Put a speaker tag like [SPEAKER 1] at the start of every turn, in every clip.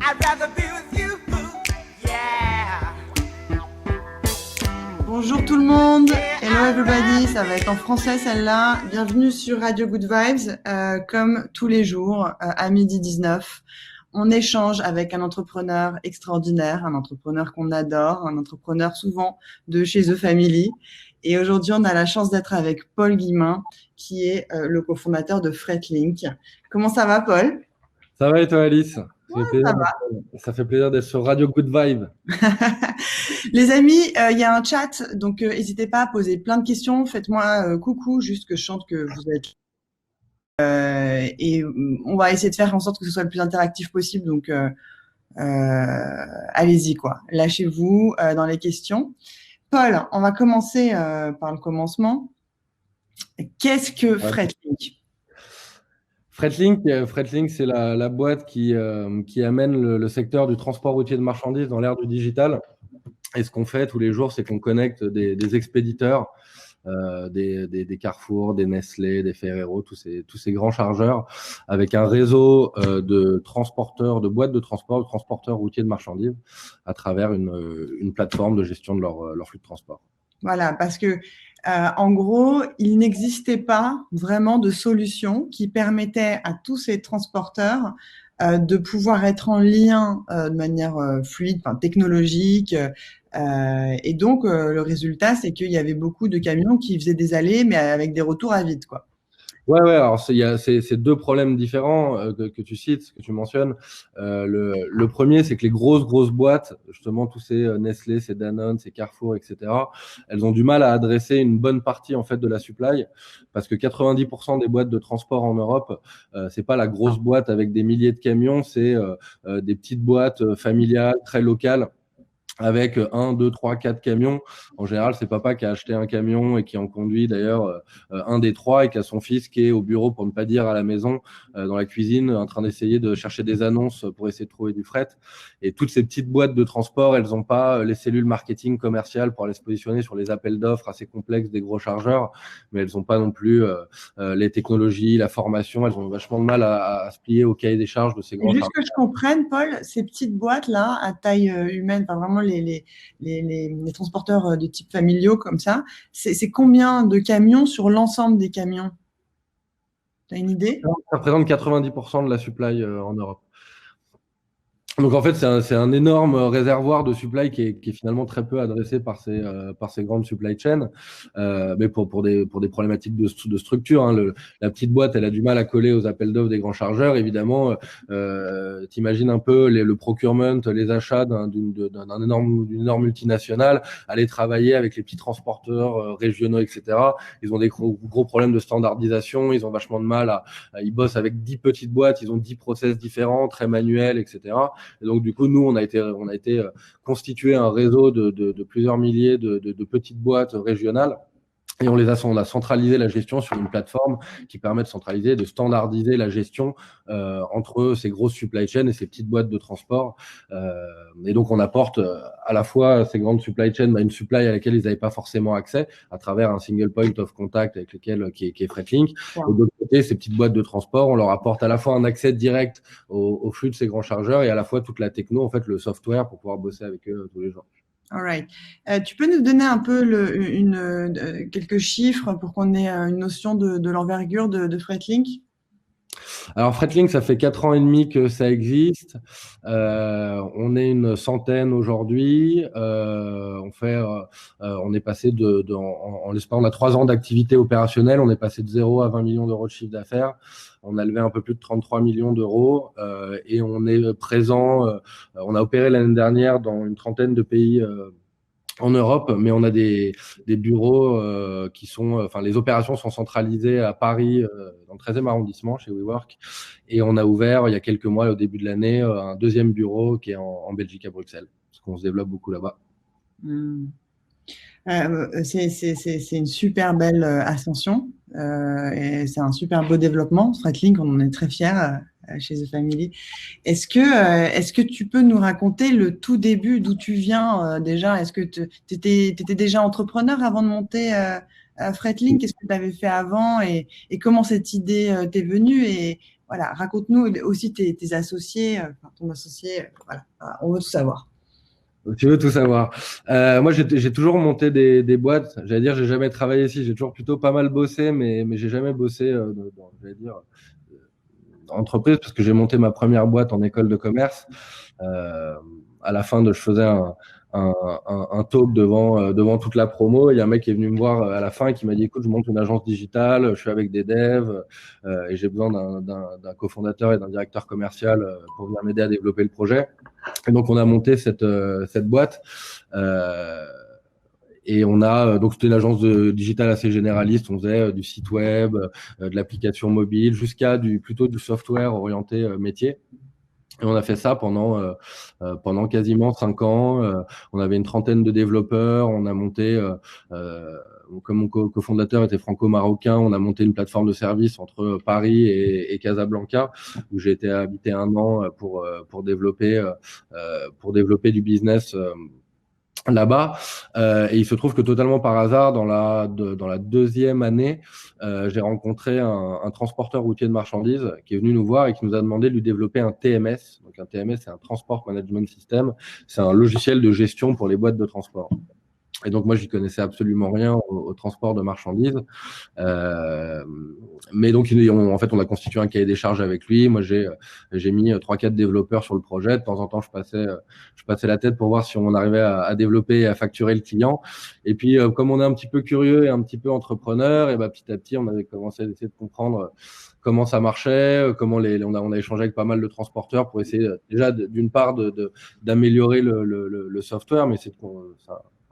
[SPEAKER 1] I'd rather be with you. Yeah.
[SPEAKER 2] Bonjour tout le monde, hello everybody, ça va être en français celle-là. Bienvenue sur Radio Good Vibes, comme tous les jours à 12h19. On échange avec un entrepreneur extraordinaire, un entrepreneur qu'on adore, un entrepreneur souvent de chez The Family. Et aujourd'hui, on a la chance d'être avec Paul Guillemin, qui est le cofondateur de Fretlink. Comment ça va, Paul?
[SPEAKER 3] Ça va et toi, Alice?
[SPEAKER 2] Ça va.
[SPEAKER 3] Ça fait plaisir d'être sur Radio Good Vibe.
[SPEAKER 2] Les amis, il y a un chat, donc n'hésitez pas à poser plein de questions. Faites-moi coucou, juste que je chante que vous êtes. Et on va essayer de faire en sorte que ce soit le plus interactif possible. Donc, allez-y, quoi. Lâchez-vous dans les questions. Paul, on va commencer par le commencement. Qu'est-ce que Fretlink?
[SPEAKER 3] Fretlink, c'est la boîte qui amène le secteur du transport routier de marchandises dans l'ère du digital. Et ce qu'on fait tous les jours, c'est qu'on connecte des expéditeurs, des Carrefour, des Nestlé, des Ferrero, tous ces grands chargeurs, avec un réseau de transporteurs, de boîtes de transporteurs routiers de marchandises, à travers une plateforme de gestion de leur flux de transport.
[SPEAKER 2] Voilà, parce que en gros, il n'existait pas vraiment de solution qui permettait à tous ces transporteurs de pouvoir être en lien de manière fluide, enfin, technologique. Et donc, le résultat, c'est qu'il y avait beaucoup de camions qui faisaient des allées, mais avec des retours à vide, quoi.
[SPEAKER 3] Ouais. Alors il y a ces deux problèmes différents que tu cites, que tu mentionnes. Le premier, c'est que les grosses boîtes, justement tous ces Nestlé, ces Danone, ces Carrefour, etc., elles ont du mal à adresser une bonne partie en fait de la supply, parce que 90% des boîtes de transport en Europe, c'est pas la grosse boîte avec des milliers de camions, c'est des petites boîtes familiales, très locales, avec 1, 2, 3, 4 camions. En général, c'est papa qui a acheté un camion et qui en conduit d'ailleurs un des trois, et qui a son fils qui est au bureau, pour ne pas dire à la maison, dans la cuisine, en train d'essayer de chercher des annonces pour essayer de trouver du fret. Et toutes ces petites boîtes de transport, elles n'ont pas les cellules marketing commerciales pour aller se positionner sur les appels d'offres assez complexes des gros chargeurs, mais elles n'ont pas non plus les technologies, la formation. Elles ont vachement de mal à se plier au cahier des charges de ces grands chargeurs.
[SPEAKER 2] Juste que je comprenne, Paul, ces petites boîtes-là, à taille humaine, enfin vraiment les transporteurs de type familiaux comme ça, c'est combien de camions sur l'ensemble des camions? Tu as une idée?
[SPEAKER 3] Ça représente 90% de la supply en Europe. Donc en fait, c'est un énorme réservoir de supply qui est finalement très peu adressé par ces grandes supply chains, mais pour des problématiques de structure. Hein. La petite boîte, elle a du mal à coller aux appels d'offres des grands chargeurs. Évidemment, t'imagines un peu le procurement, les achats d'une énorme multinationale, aller travailler avec les petits transporteurs régionaux, etc. Ils ont des gros problèmes de standardisation. Ils ont vachement de mal ils bossent avec 10 petites boîtes. Ils ont 10 process différents, très manuels, etc. Et donc, du coup, nous, on a été constitué un réseau de plusieurs milliers de petites boîtes régionales. Et on a centralisé la gestion sur une plateforme qui permet de centraliser, de standardiser la gestion entre ces grosses supply chains et ces petites boîtes de transport. Et donc, on apporte à la fois ces grandes supply chains une supply à laquelle ils n'avaient pas forcément accès à travers un single point of contact avec lequel qui est Fretlink.
[SPEAKER 2] Ouais.
[SPEAKER 3] Et de l'autre côté, ces petites boîtes de transport, on leur apporte à la fois un accès direct au flux de ces grands chargeurs et à la fois toute la techno, en fait, le software pour pouvoir bosser avec eux tous les jours.
[SPEAKER 2] All right. Tu peux nous donner un peu quelques chiffres pour qu'on ait une notion de l'envergure de Fretlink?
[SPEAKER 3] Alors Fretlink, ça fait 4 ans et demi que ça existe. On est une centaine aujourd'hui. On est passé en l'espace, on a 3 ans d'activité opérationnelle. On est passé de 0 à 20 millions d'euros de chiffre d'affaires. On a levé un peu plus de 33 millions d'euros et on est présent. On a opéré l'année dernière dans une trentaine de pays en Europe, mais on a des bureaux qui sont, les opérations sont centralisées à Paris, dans le 13e arrondissement, chez WeWork, et on a ouvert il y a quelques mois, au début de l'année, un deuxième bureau qui est en Belgique, à Bruxelles, parce qu'on se développe beaucoup là-bas.
[SPEAKER 2] C'est une super belle ascension et c'est un super beau développement. Fretlink, on en est très fiers chez The Family. Est-ce que tu peux nous raconter le tout début, d'où tu viens déjà? Est-ce que tu étais déjà entrepreneur avant de monter Fretlink? Qu'est-ce que tu avais fait avant et comment cette idée t'est venue? Et voilà, raconte-nous aussi tes associés, ton associé, voilà, on veut tout savoir.
[SPEAKER 3] Tu veux tout savoir. Moi, j'ai toujours monté des boîtes. J'allais dire, j'ai jamais travaillé ici. J'ai toujours plutôt pas mal bossé, mais j'ai jamais bossé j'allais dire, entreprise, parce que j'ai monté ma première boîte en école de commerce. À la fin je faisais un talk devant toute la promo. Il y a un mec qui est venu me voir à la fin et qui m'a dit, écoute, je monte une agence digitale, je suis avec des devs et j'ai besoin d'un cofondateur et d'un directeur commercial pour venir m'aider à développer le projet. Et donc, on a monté cette boîte. Et on a donc c'était une agence digitale assez généraliste. On faisait du site web, de l'application mobile, jusqu'à plutôt du software orienté métier. Et on a fait ça pendant quasiment 5 ans. On avait une trentaine de développeurs. On a monté, comme mon cofondateur était franco-marocain, on a monté une plateforme de service entre Paris et Casablanca, où j'ai été habité 1 an pour développer du business là-bas. Et il se trouve que totalement par hasard, dans la 2e année, j'ai rencontré un transporteur routier de marchandises qui est venu nous voir et qui nous a demandé de lui développer un TMS. Donc un TMS, c'est un Transport Management System. C'est un logiciel de gestion pour les boîtes de transport. Et donc moi, j'y connaissais absolument rien au transport de marchandises. Mais donc, en fait, on a constitué un cahier des charges avec lui. Moi, j'ai mis 3-4 développeurs sur le projet. De temps en temps, je passais la tête pour voir si on arrivait à développer et à facturer le client. Et puis, comme on est un petit peu curieux et un petit peu entrepreneur, et petit à petit, on avait commencé à essayer de comprendre comment ça marchait, comment on a échangé avec pas mal de transporteurs pour essayer déjà d'une part d'améliorer le software, mais c'est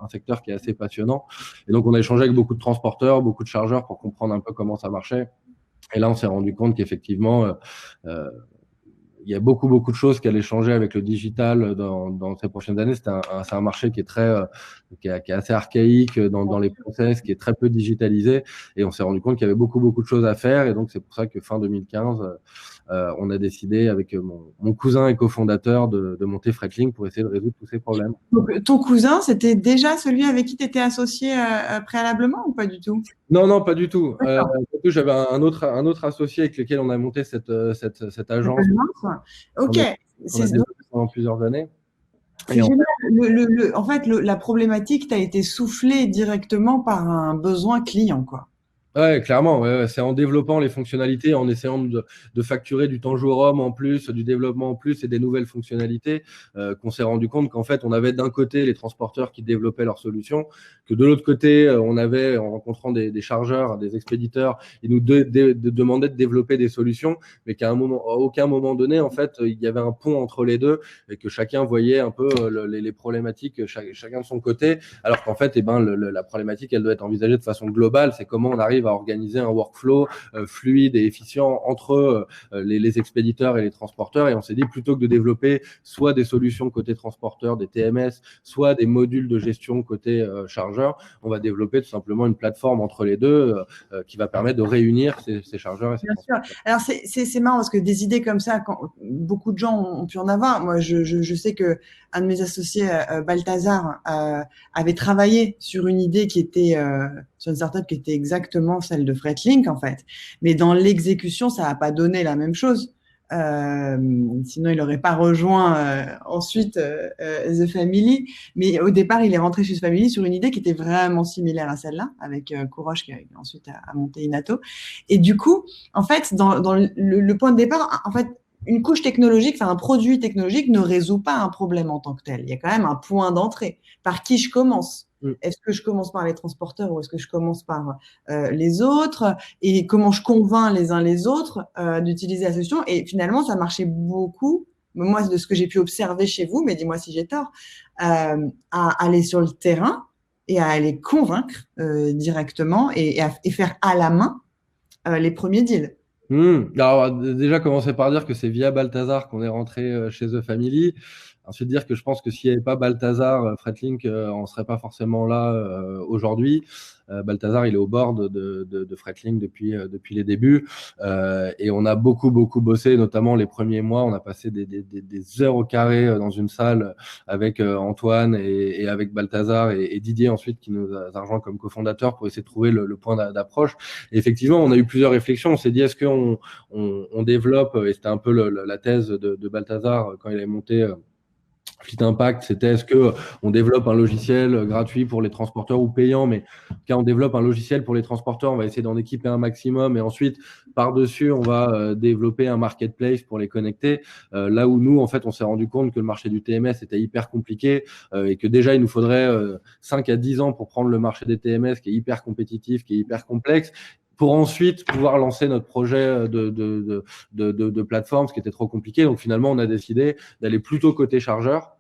[SPEAKER 3] un secteur qui est assez passionnant. Et donc, on a échangé avec beaucoup de transporteurs, beaucoup de chargeurs pour comprendre un peu comment ça marchait. Et là, on s'est rendu compte qu'effectivement, il y a beaucoup de choses qui allaient changer avec le digital dans ces prochaines années. C'est un marché qui est qui est assez archaïque dans les process, qui est très peu digitalisé. Et on s'est rendu compte qu'il y avait beaucoup de choses à faire. Et donc, c'est pour ça que fin 2015, on a décidé avec mon cousin et cofondateur de monter Fretlink pour essayer de résoudre tous ces problèmes.
[SPEAKER 2] Donc, ton cousin, c'était déjà celui avec qui tu étais associé préalablement ou pas du tout?
[SPEAKER 3] Non, pas du tout. J'avais un autre associé avec lequel on a monté cette agence.
[SPEAKER 2] Ok.
[SPEAKER 3] On a développé pendant plusieurs années.
[SPEAKER 2] C'est génial. En fait, la problématique t'a été soufflée directement par un besoin client, quoi.
[SPEAKER 3] Ouais, clairement. Ouais. C'est en développant les fonctionnalités, en essayant de facturer du temps jour homme en plus, du développement en plus et des nouvelles fonctionnalités qu'on s'est rendu compte qu'en fait, on avait d'un côté les transporteurs qui développaient leurs solutions, que de l'autre côté, on avait, en rencontrant des chargeurs, des expéditeurs, ils nous demandaient de développer des solutions, mais à aucun moment donné, en fait, il y avait un pont entre les deux et que chacun voyait un peu les problématiques chacun de son côté, alors qu'en fait, la problématique, elle doit être envisagée de façon globale. C'est comment on arrive à organiser un workflow fluide et efficient entre les expéditeurs et les transporteurs. Et on s'est dit, plutôt que de développer soit des solutions côté transporteur, des TMS, soit des modules de gestion côté chargeur, on va développer tout simplement une plateforme entre les deux qui va permettre de réunir ces chargeurs et ces transporteurs.
[SPEAKER 2] Sûr. Alors, c'est marrant parce que des idées comme ça, beaucoup de gens ont pu en avoir. Moi, je sais que un de mes associés, Balthazar, avait travaillé sur une idée qui était sur une startup qui était exactement celle de Fretlink, en fait. Mais dans l'exécution, ça n'a pas donné la même chose. Sinon, il n'aurait pas rejoint ensuite The Family. Mais au départ, il est rentré chez The Family sur une idée qui était vraiment similaire à celle-là, avec Kourosh qui ensuite a monté Inato. Et du coup, en fait, dans le point de départ, en fait, une couche technologique, enfin un produit technologique ne résout pas un problème en tant que tel. Il y a quand même un point d'entrée. Par qui je commence ? Est-ce que je commence par les transporteurs ou est-ce que je commence par les autres? Et comment je convainc les uns les autres d'utiliser la solution? Et finalement, ça marchait beaucoup, moi, de ce que j'ai pu observer chez vous, mais dis-moi si j'ai tort, à aller sur le terrain et à aller convaincre directement et faire à la main les premiers deals.
[SPEAKER 3] Alors, déjà, commencer par dire que c'est via Balthazar qu'on est rentré chez The Family. Ensuite, dire que je pense que s'il n'y avait pas Balthazar, Fretlink, on ne serait pas forcément là aujourd'hui. Balthazar, il est au board de Fretlink depuis les débuts. Et on a beaucoup bossé, notamment les premiers mois. On a passé des heures au carré dans une salle avec Antoine et avec Balthazar et Didier ensuite qui nous a rejoint comme cofondateur pour essayer de trouver le point d'approche. Et effectivement, on a eu plusieurs réflexions. On s'est dit, est-ce qu'on développe, et c'était un peu la thèse de Balthazar quand il avait monté Fleet Impact, c'était est-ce que on développe un logiciel gratuit pour les transporteurs ou payant, mais en tout cas on développe un logiciel pour les transporteurs, on va essayer d'en équiper un maximum et ensuite par-dessus on va développer un marketplace pour les connecter. Là où nous en fait on s'est rendu compte que le marché du TMS était hyper compliqué et que déjà il nous faudrait 5 à 10 ans pour prendre le marché des TMS qui est hyper compétitif, qui est hyper complexe, pour ensuite pouvoir lancer notre projet de plateforme, ce qui était trop compliqué. Donc finalement, on a décidé d'aller plutôt côté chargeur.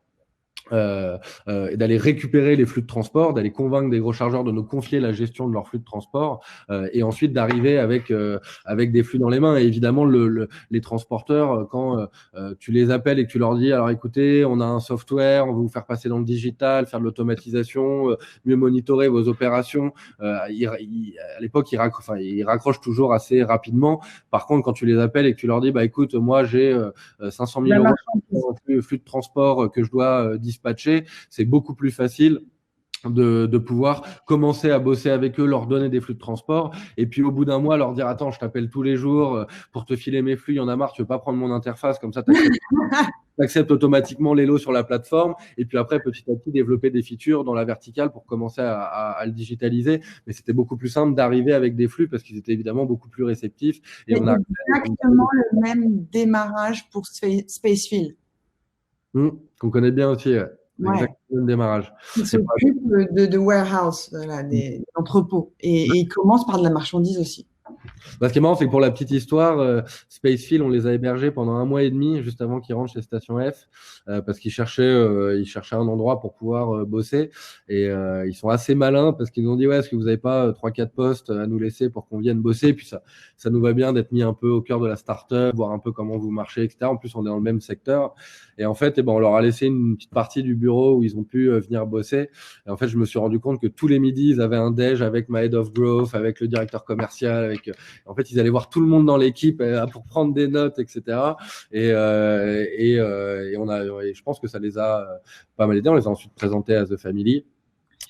[SPEAKER 3] Et d'aller récupérer les flux de transport, d'aller convaincre des gros chargeurs de nous confier la gestion de leurs flux de transport et ensuite d'arriver avec des flux dans les mains. Et évidemment, les transporteurs, quand tu les appelles et que tu leur dis, alors écoutez, on a un software, on va vous faire passer dans le digital, faire de l'automatisation, mieux monitorer vos opérations. À l'époque, ils raccrochent toujours assez rapidement. Par contre, quand tu les appelles et que tu leur dis, bah écoute, moi j'ai 500 000 euros de flux de transport que je dois dispatcher, c'est beaucoup plus facile de pouvoir commencer à bosser avec eux, leur donner des flux de transport et puis au bout d'un mois leur dire attends, je t'appelle tous les jours pour te filer mes flux, il y en a marre, tu veux pas prendre mon interface, comme ça t'acceptes automatiquement les lots sur la plateforme et puis après petit à petit développer des features dans la verticale pour commencer à le digitaliser. Mais c'était beaucoup plus simple d'arriver avec des flux parce qu'ils étaient évidemment beaucoup plus réceptifs. Et
[SPEAKER 2] on a exactement le même démarrage pour Spacefield.
[SPEAKER 3] Qu'on connaît bien aussi, ouais. Exactement le démarrage.
[SPEAKER 2] Il s'occupe de warehouse, des entrepôts. Et il commence par de la marchandise aussi.
[SPEAKER 3] Ce qui est marrant, c'est que pour la petite histoire, Spacefield, on les a hébergés pendant 1 mois et demi, juste avant qu'ils rentrent chez Station F, parce qu'ils cherchaient un endroit pour pouvoir bosser. Et ils sont assez malins parce qu'ils nous ont dit, ouais, est-ce que vous n'avez pas 3-4 postes à nous laisser pour qu'on vienne bosser? Et puis ça nous va bien d'être mis un peu au cœur de la start-up, voir un peu comment vous marchez, etc. En plus, on est dans le même secteur. Et en fait, on leur a laissé une petite partie du bureau où ils ont pu venir bosser. Et en fait, je me suis rendu compte que tous les midis, ils avaient un déj avec ma head of growth, avec le directeur commercial, avec en fait, ils allaient voir tout le monde dans l'équipe pour prendre des notes, etc. Et je pense que ça les a pas mal aidés. On les a ensuite présentés à The Family.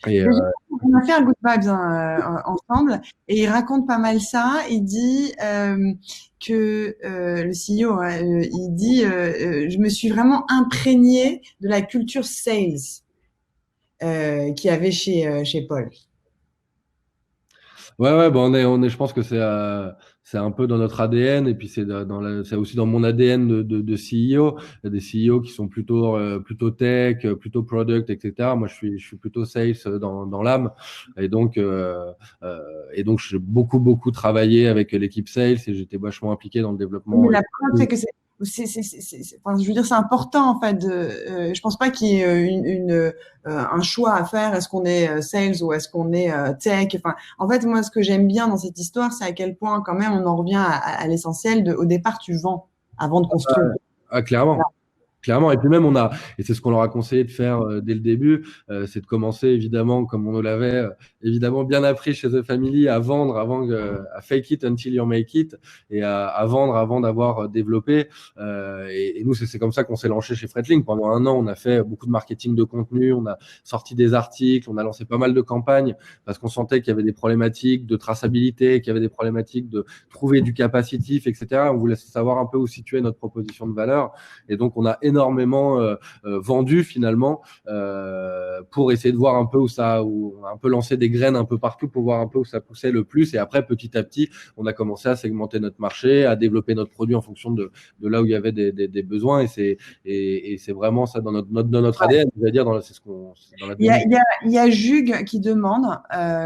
[SPEAKER 3] Et
[SPEAKER 2] on a fait un Good Vibes ensemble et il raconte pas mal ça. Il dit que le CEO, il dit je me suis vraiment imprégné de la culture sales qu'il y avait chez Paul.
[SPEAKER 3] Ouais, bon, je pense que c'est un peu dans notre ADN et puis c'est aussi dans mon ADN de CEO. Il y a des CEO qui sont plutôt tech, plutôt product, etc. Moi, je suis plutôt sales dans l'âme et donc j'ai beaucoup travaillé avec l'équipe sales et j'étais vachement impliqué dans le développement.
[SPEAKER 2] Mais la preuve, c'est que je veux dire, c'est important en fait. Je pense pas qu'il y ait un choix à faire. Est-ce qu'on est sales ou est-ce qu'on est tech? Enfin, en fait, moi, ce que j'aime bien dans cette histoire, c'est à quel point, quand même, on en revient à l'essentiel. Au départ, tu vends avant de construire.
[SPEAKER 3] Clairement. Voilà. Clairement, et puis même et c'est ce qu'on leur a conseillé de faire dès le début, c'est de commencer évidemment, comme on nous l'avait évidemment bien appris chez The Family, à vendre à fake it until you make it, et à vendre avant d'avoir développé. Et nous, c'est comme ça qu'on s'est lancé chez Fretlink. Pendant 1 an, on a fait beaucoup de marketing de contenu, on a sorti des articles, on a lancé pas mal de campagnes parce qu'on sentait qu'il y avait des problématiques de traçabilité, qu'il y avait des problématiques de trouver du capacitif, etc. On voulait savoir un peu où situer notre proposition de valeur, et donc on a énormément vendu finalement pour essayer de voir un peu où on a un peu lancé des graines un peu partout pour voir un peu où ça poussait le plus. Et après, petit à petit, on a commencé à segmenter notre marché, à développer notre produit en fonction de là où il y avait des besoins. Et c'est vraiment ça dans notre ADN, je veux dire, c'est ce qu'on.
[SPEAKER 2] Il y a Jugue qui demande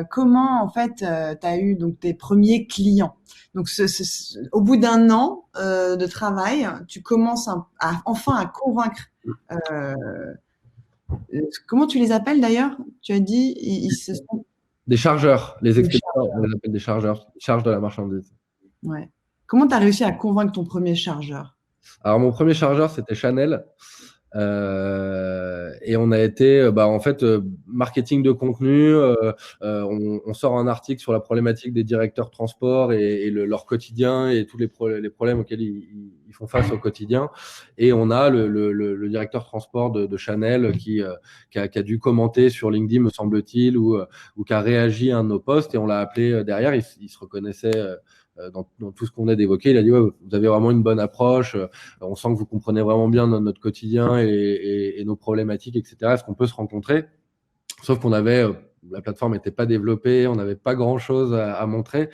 [SPEAKER 2] comment en fait tu as eu donc tes premiers clients. Donc au bout d'1 an de travail, tu commences enfin à convaincre. Comment tu les appelles d'ailleurs? Tu as dit
[SPEAKER 3] des chargeurs, les expéditeurs, on les appelle des chargeurs, ils chargent de la marchandise.
[SPEAKER 2] Ouais. Comment tu as réussi à convaincre ton premier chargeur?
[SPEAKER 3] Alors mon premier chargeur, c'était Chanel. Et on a été, en fait, marketing de contenu. On sort un article sur la problématique des directeurs transport et leur quotidien et tous les problèmes auxquels ils font face au quotidien. Et on a le directeur transport de Chanel qui a dû commenter sur LinkedIn, me semble-t-il, ou qui a réagi à un de nos posts, et on l'a appelé derrière. Il se reconnaissait dans tout ce qu'on a d'évoqué. Il a dit ouais, vous avez vraiment une bonne approche, on sent que vous comprenez vraiment bien notre quotidien et nos problématiques, etc. Est-ce qu'on peut se rencontrer? Sauf qu'on avait, la plateforme n'était pas développée, on n'avait pas grand-chose à montrer.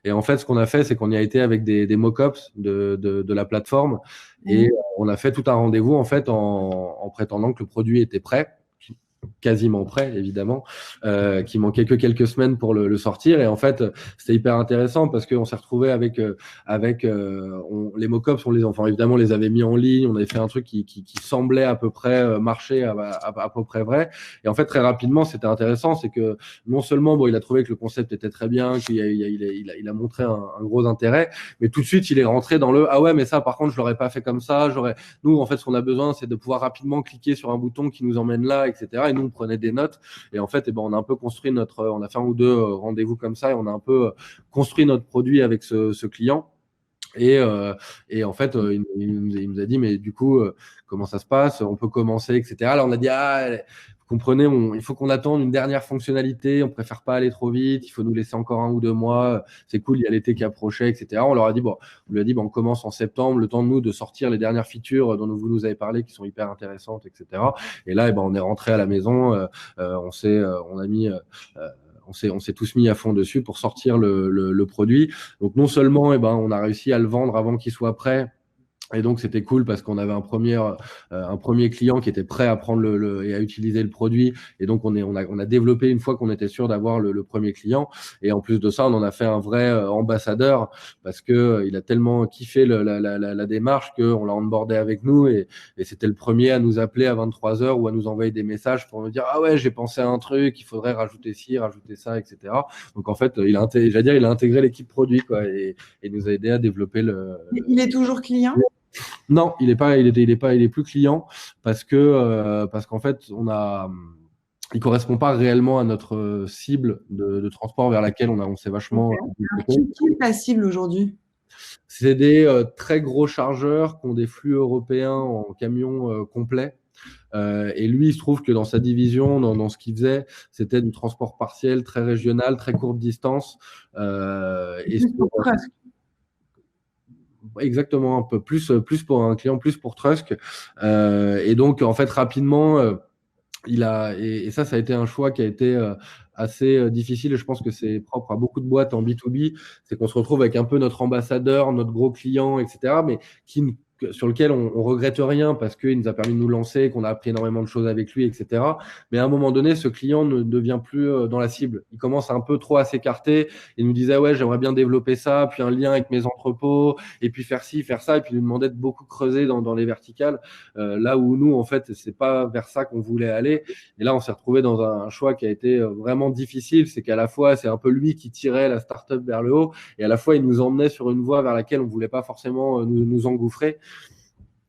[SPEAKER 3] Et en fait, ce qu'on a fait, c'est qu'on y a été avec des mock-ups de la plateforme, et on a fait tout un rendez-vous en fait en prétendant que le produit était prêt, quasiment prêt évidemment, qui manquait que quelques semaines pour le sortir. Et en fait, c'était hyper intéressant parce qu'on s'est retrouvé avec les mock-ups, enfin évidemment on les avait mis en ligne, on avait fait un truc qui semblait à peu près marcher à peu près vrai. Et en fait, très rapidement, c'était intéressant, c'est que non seulement il a trouvé que le concept était très bien, qu'il a montré un gros intérêt, mais tout de suite il est rentré dans ah ouais, mais ça par contre je l'aurais pas fait comme ça, nous en fait ce qu'on a besoin c'est de pouvoir rapidement cliquer sur un bouton qui nous emmène là, etc. Et nous on prenait des notes, et en fait on a un peu construit on a fait un ou deux rendez-vous comme ça, et on a un peu construit notre produit avec ce client. Et en fait, il nous a dit, mais du coup, comment ça se passe? On peut commencer, etc. Là, on a dit, vous comprenez, il faut qu'on attende une dernière fonctionnalité. On préfère pas aller trop vite. Il faut nous laisser encore 1 ou 2 mois. C'est cool, il y a l'été qui approchait, etc. On lui a dit, on commence en septembre, le temps de nous de sortir les dernières features dont vous nous avez parlé, qui sont hyper intéressantes, etc. Et là, on est rentré à la maison. On s'est tous mis à fond dessus pour sortir le produit. Donc non seulement on a réussi à le vendre avant qu'il soit prêt, et donc c'était cool parce qu'on avait un premier client qui était prêt à prendre et à utiliser le produit, et donc on a développé une fois qu'on était sûr d'avoir le premier client. Et en plus de ça, on en a fait un vrai ambassadeur, parce que il a tellement kiffé la démarche qu'on l'a onboardé avec nous, et c'était le premier à nous appeler à 23h ou à nous envoyer des messages pour nous dire ah ouais, j'ai pensé à un truc, il faudrait rajouter ci, rajouter ça, etc. Donc en fait il a intégré l'équipe produit, quoi, et nous a aidé à développer
[SPEAKER 2] Il est toujours client?
[SPEAKER 3] Non, il est plus client, parce qu'en fait, il correspond pas réellement à notre cible de transport vers laquelle on s'est vachement.
[SPEAKER 2] Qui est ta cible aujourd'hui?
[SPEAKER 3] C'est des très gros chargeurs qui ont des flux européens en camion complet. Et lui, il se trouve que dans sa division, dans ce qu'il faisait, c'était du transport partiel, très régional, très courte distance. Exactement, un peu plus pour un client, plus pour Trusk. Et donc, en fait, rapidement, et ça a été un choix qui a été assez difficile, et je pense que c'est propre à beaucoup de boîtes en B2B, c'est qu'on se retrouve avec un peu notre ambassadeur, notre gros client, etc., mais sur lequel on regrette rien, parce qu'il nous a permis de nous lancer, qu'on a appris énormément de choses avec lui, etc. Mais à un moment donné, ce client ne devient plus dans la cible. Il commence un peu trop à s'écarter. Il nous disait ouais, j'aimerais bien développer ça, puis un lien avec mes entrepôts, et puis faire ci, faire ça, et puis il nous demandait de beaucoup creuser dans les verticales, là où nous, en fait, c'est pas vers ça qu'on voulait aller. Et là, on s'est retrouvé dans un choix qui a été vraiment difficile. C'est qu'à la fois, c'est un peu lui qui tirait la startup vers le haut, et à la fois, il nous emmenait sur une voie vers laquelle on voulait pas forcément nous engouffrer.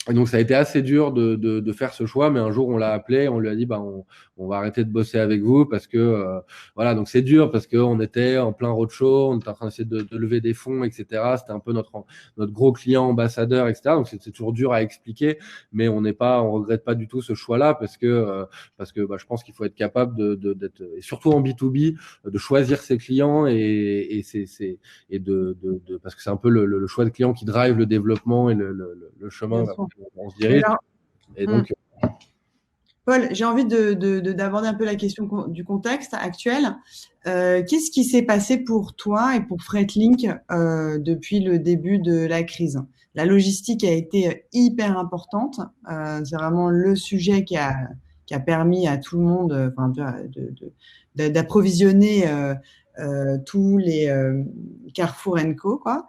[SPEAKER 3] Et donc ça a été assez dur de faire ce choix, mais un jour on l'a appelé, on lui a dit on va arrêter de bosser avec vous, parce que voilà, donc c'est dur parce qu'on était en plein roadshow, on était en train d'essayer de lever des fonds, etc. C'était un peu notre gros client ambassadeur, etc. Donc c'est toujours dur à expliquer, mais on regrette pas du tout ce choix-là, parce que je pense qu'il faut être capable d'être, et surtout en B2B, de choisir ses clients, parce que c'est un peu le choix de client qui drive le développement et le chemin vers lequel on se dirige. Et donc,
[SPEAKER 2] Paul, j'ai envie d'aborder un peu la question du contexte actuel. Qu'est-ce qui s'est passé pour toi et pour Freightlink depuis le début de la crise? La logistique a été hyper importante. C'est vraiment le sujet qui a permis à tout le monde d'approvisionner tous les Carrefour & Co, quoi.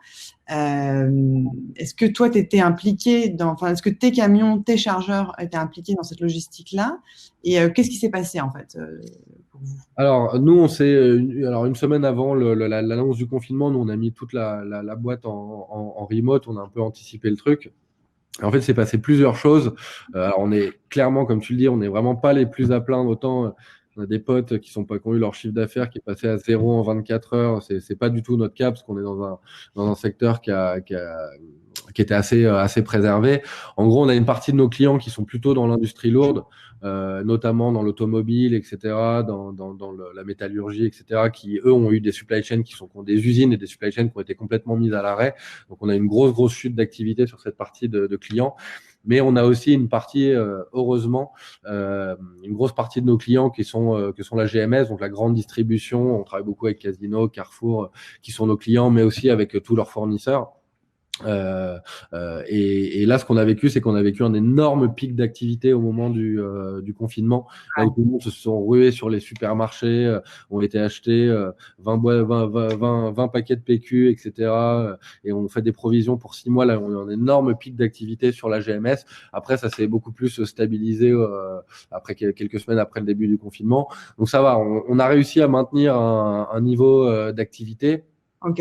[SPEAKER 2] Est-ce que toi, tu étais impliqué est-ce que tes camions, tes chargeurs étaient impliqués dans cette logistique-là? Et qu'est-ce qui s'est passé, en fait, pour vous?
[SPEAKER 3] Alors, nous, une semaine avant l'annonce du confinement, nous, on a mis toute la boîte en remote, on a un peu anticipé le truc. En fait, c'est passé plusieurs choses. Alors, on est clairement, comme tu le dis, on n'est vraiment pas les plus à plaindre. Autant, on a des potes qui ont eu leur chiffre d'affaires qui est passé à zéro en 24 heures. C'est pas du tout notre cas parce qu'on est dans un secteur qui était assez préservé. En gros, on a une partie de nos clients qui sont plutôt dans l'industrie lourde, notamment dans l'automobile, etc., dans la métallurgie, etc., qui, eux, ont eu des supply chains qui ont des usines et des supply chains qui ont été complètement mises à l'arrêt. Donc, on a une grosse chute d'activité sur cette partie de clients. Mais on a aussi une partie, heureusement, une grosse partie de nos clients que sont la GMS, donc la grande distribution. On travaille beaucoup avec Casino, Carrefour, qui sont nos clients, mais aussi avec tous leurs fournisseurs. Et là, ce qu'on a vécu, c'est qu'on a vécu un énorme pic d'activité au moment du confinement, là où tout le monde se sont rués sur les supermarchés, ont été achetés 20 paquets de PQ, etc. Et on fait des provisions pour 6 mois. Là, on a un énorme pic d'activité sur la GMS. Après, ça s'est beaucoup plus stabilisé après quelques semaines après le début du confinement. Donc ça va, on a réussi à maintenir un niveau d'activité.
[SPEAKER 2] Ok.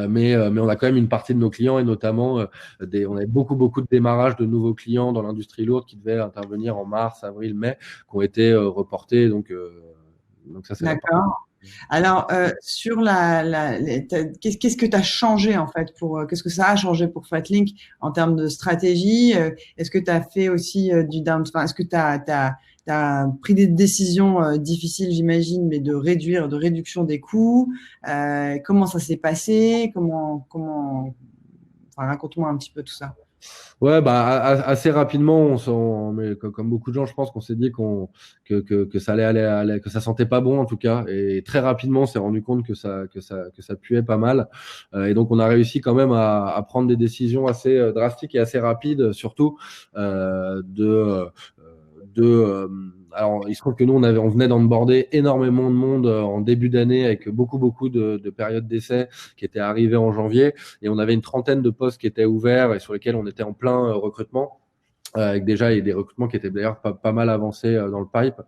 [SPEAKER 3] Mais on a quand même une partie de nos clients et notamment on avait beaucoup de démarrages de nouveaux clients dans l'industrie lourde qui devaient intervenir en mars, avril, mai, qui ont été reportés. Donc ça c'est
[SPEAKER 2] D'accord. Alors, sur qu'est-ce que tu as changé en fait qu'est-ce que ça a changé pour Fatlink en termes de stratégie? Est-ce que tu as fait aussi est-ce que tu as pris des décisions difficiles, j'imagine, mais de réduction des coûts? Comment ça s'est passé? Enfin, raconte-moi un petit peu tout ça.
[SPEAKER 3] Ouais, assez rapidement, mais comme beaucoup de gens, je pense qu'on s'est dit que ça allait, que ça sentait pas bon en tout cas, et très rapidement, on s'est rendu compte que ça puait pas mal, et donc on a réussi quand même à prendre des décisions assez drastiques et assez rapides, surtout alors, il se trouve que nous, on venait d'onboarder énormément de monde en début d'année avec beaucoup de périodes d'essai qui étaient arrivées en janvier, et on avait une trentaine de postes qui étaient ouverts et sur lesquels on était en plein recrutement. Avec déjà des recrutements qui étaient d'ailleurs pas mal avancés dans le pipe.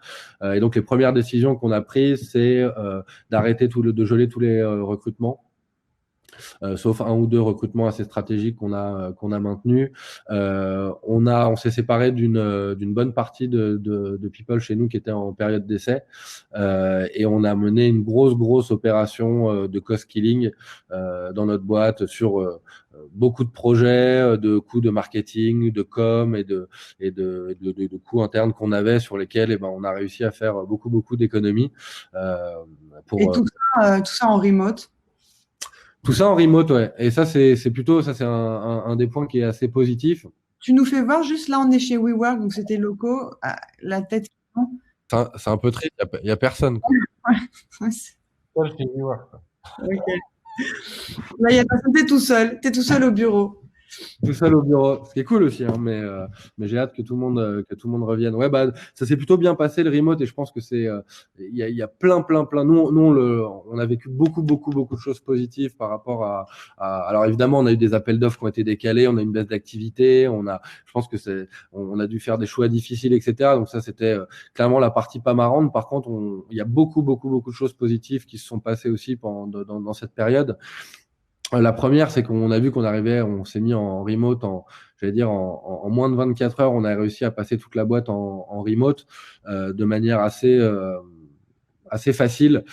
[SPEAKER 3] Et donc les premières décisions qu'on a prises, c'est d'arrêter de geler tous les recrutements. Sauf un ou deux recrutements assez stratégiques qu'on a maintenus. On s'est séparé d'une bonne partie de people chez nous qui étaient en période d'essai, et on a mené une grosse opération de cost killing dans notre boîte sur beaucoup de projets, de coûts de marketing, de com et de coûts internes qu'on avait sur lesquels on a réussi à faire beaucoup d'économies.
[SPEAKER 2] Et tout ça en remote?
[SPEAKER 3] Tout ça en remote, ouais. Et ça, c'est un des points qui est assez positif.
[SPEAKER 2] Tu nous fais voir juste là, on est chez WeWork, donc c'était locaux, la tête.
[SPEAKER 3] C'est un peu triste, il y a personne.
[SPEAKER 2] Ouais.
[SPEAKER 3] Seul chez WeWork.
[SPEAKER 2] Okay. Là, il y a personne, t'es tout seul au bureau.
[SPEAKER 3] Tout seul au bureau, ce qui est cool aussi, hein, mais j'ai hâte que tout le monde revienne. Ouais, ça s'est plutôt bien passé le remote, et je pense que il y a plein. Nous, on a vécu beaucoup de choses positives par rapport alors évidemment, on a eu des appels d'offres qui ont été décalés, on a une baisse d'activité, je pense que on a dû faire des choix difficiles, etc. Donc ça, c'était clairement la partie pas marrante. Par contre, il y a beaucoup de choses positives qui se sont passées aussi dans cette période. La première, c'est qu'on a vu on s'est mis en remote en moins de 24 heures, on a réussi à passer toute la boîte en remote de manière assez facile.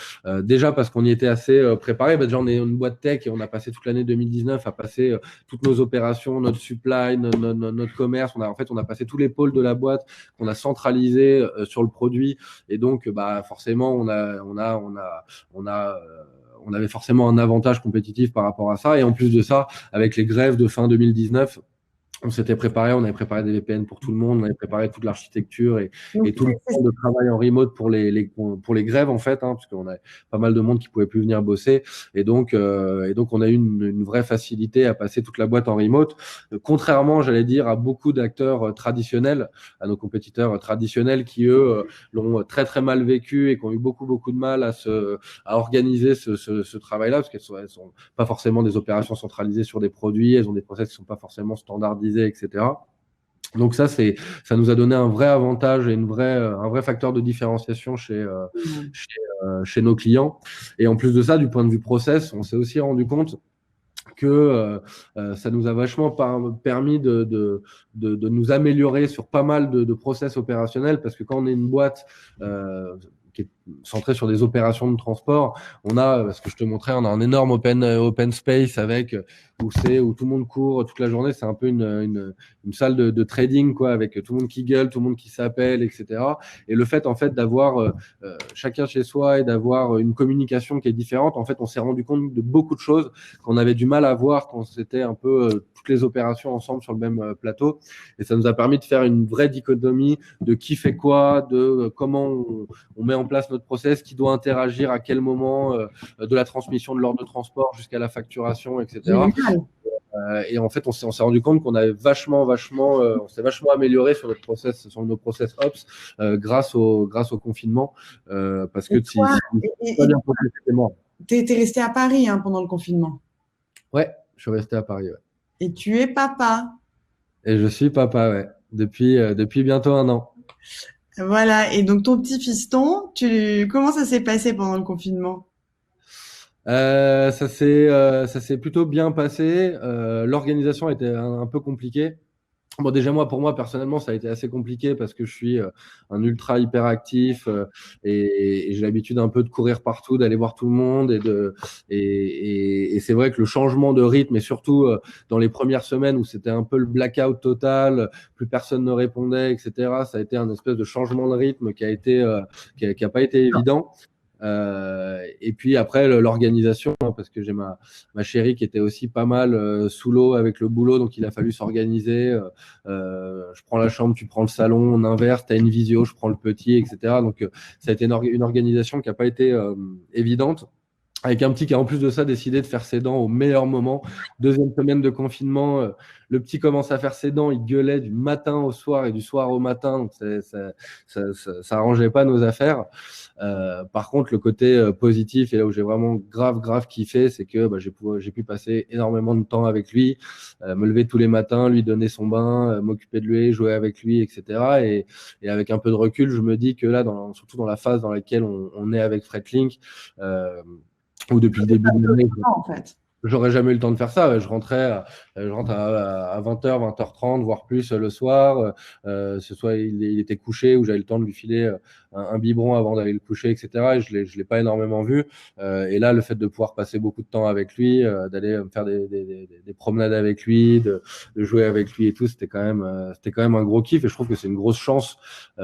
[SPEAKER 3] Déjà parce qu'on y était assez préparé. Déjà, on est une boîte tech et on a passé toute l'année 2019 à passer toutes nos opérations, notre supply, notre commerce. On a passé tous les pôles de la boîte qu'on a centralisé sur le produit. Et donc, forcément, on avait forcément un avantage compétitif par rapport à ça. Et en plus de ça, avec les grèves de fin 2019, on s'était préparé, on avait préparé des VPN pour tout le monde, on avait préparé toute l'architecture et tout le temps de travail en remote pour les grèves, en fait, parce qu'on avait pas mal de monde qui pouvait plus venir bosser. Et donc on a eu une vraie facilité à passer toute la boîte en remote. Contrairement, j'allais dire, à beaucoup d'acteurs traditionnels, à nos compétiteurs traditionnels qui, eux, l'ont très mal vécu et qui ont eu beaucoup de mal à organiser ce travail-là, parce qu'elles sont pas forcément des opérations centralisées sur des produits, elles ont des process qui sont pas forcément standardisés, etc. Donc ça nous a donné un vrai avantage et un vrai facteur de différenciation chez nos clients. Et en plus de ça, du point de vue process, on s'est aussi rendu compte que ça nous a vachement permis de nous améliorer sur pas mal de process opérationnels, parce que quand on est une boîte qui est centrée sur des opérations de transport, on a, ce que je te montrais, on a un énorme open space avec où tout le monde court toute la journée. C'est un peu une salle de trading, quoi, avec tout le monde qui gueule, tout le monde qui s'appelle, etc. Et le fait, en fait, d'avoir chacun chez soi et d'avoir une communication qui est différente, en fait, on s'est rendu compte de beaucoup de choses qu'on avait du mal à voir quand c'était un peu toutes les opérations ensemble sur le même plateau. Et ça nous a permis de faire une vraie dichotomie de qui fait quoi, de comment on met en place notre process, qui doit interagir à quel moment, de la transmission de l'ordre de transport jusqu'à la facturation, etc. Et en fait, on s'est rendu compte qu'on avait on s'est vachement amélioré sur nos process ops grâce au confinement, parce que si pas bien processé, c'était mort.
[SPEAKER 2] T'es resté à Paris pendant le confinement.
[SPEAKER 3] Ouais, je suis resté à Paris. Ouais.
[SPEAKER 2] Et tu es papa.
[SPEAKER 3] Et je suis papa, ouais, depuis bientôt 1 an.
[SPEAKER 2] Voilà. Et donc ton petit fiston, comment ça s'est passé pendant le confinement?
[SPEAKER 3] Ça s'est plutôt bien passé. L'organisation était un peu compliquée. Bon, déjà, pour moi, personnellement, ça a été assez compliqué parce que je suis un ultra hyperactif et j'ai l'habitude un peu de courir partout, d'aller voir tout le monde et c'est vrai que le changement de rythme et surtout dans les premières semaines où c'était un peu le blackout total, plus personne ne répondait, etc. Ça a été un espèce de changement de rythme qui a pas été évident. Et puis après l'organisation, parce que j'ai ma chérie qui était aussi pas mal sous l'eau avec le boulot, donc il a fallu s'organiser. Je prends la chambre, tu prends le salon, on inverse, tu as une visio, je prends le petit, etc. Donc ça a été une organisation qui n'a pas été évidente. Avec un petit qui a en plus de ça décidé de faire ses dents au meilleur moment. 2e semaine de confinement, le petit commence à faire ses dents, il gueulait du matin au soir et du soir au matin, donc ça arrangeait pas nos affaires. Par contre, le côté positif et là où j'ai vraiment grave kiffé, c'est que j'ai pu passer énormément de temps avec lui, me lever tous les matins, lui donner son bain, m'occuper de lui, jouer avec lui, etc. Et avec un peu de recul, je me dis que là, surtout dans la phase dans laquelle on est avec Fretlink, ou depuis le début de l'année,
[SPEAKER 2] En fait.
[SPEAKER 3] j'aurais jamais eu le temps de faire ça. Je rentre à 20h, 20h30, voire plus le soir. Ce soit il était couché ou j'avais le temps de lui filer un biberon avant d'aller le coucher, etc. Et je l'ai pas énormément vu. Et là, le fait de pouvoir passer beaucoup de temps avec lui, d'aller me faire des promenades avec lui, de jouer avec lui et tout, c'était quand même un gros kiff. Et je trouve que c'est une grosse chance,